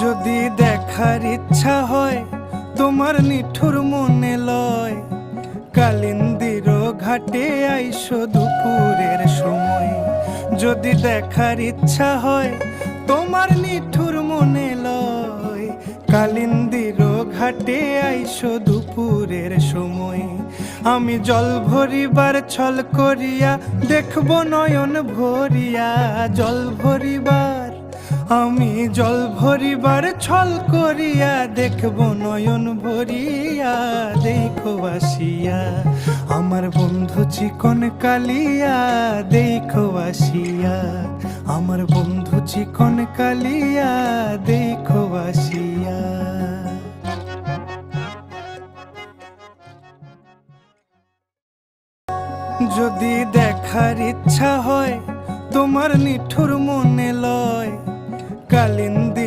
যদি দেখার ইচ্ছা হয় তোমার নিঠুর মনে লয়, কালিন্দির ঘাটে আইসো দুপুরের সময়। যদি দেখার ইচ্ছা হয় তোমার নিঠুর মনে লয়, কালিন্দির ঘাটে আইসো দুপুরের সময়। আমি জল ভরিবার ছল করিয়া দেখব নয়ন ভরিয়া, জল ভরিবার আমি জল ভরিবার ছল করিয়া দেখব নয়ন ভরিয়া। দেখো আসিয়া আমার বন্ধু চিকন কালিয়া, দেখো আসিয়া আমার বন্ধু চিকন কালিয়া, দেখো আসিয়া। যদি দেখার ইচ্ছা হয় তোমার নিঠুর মনে লয়, কালিন্দি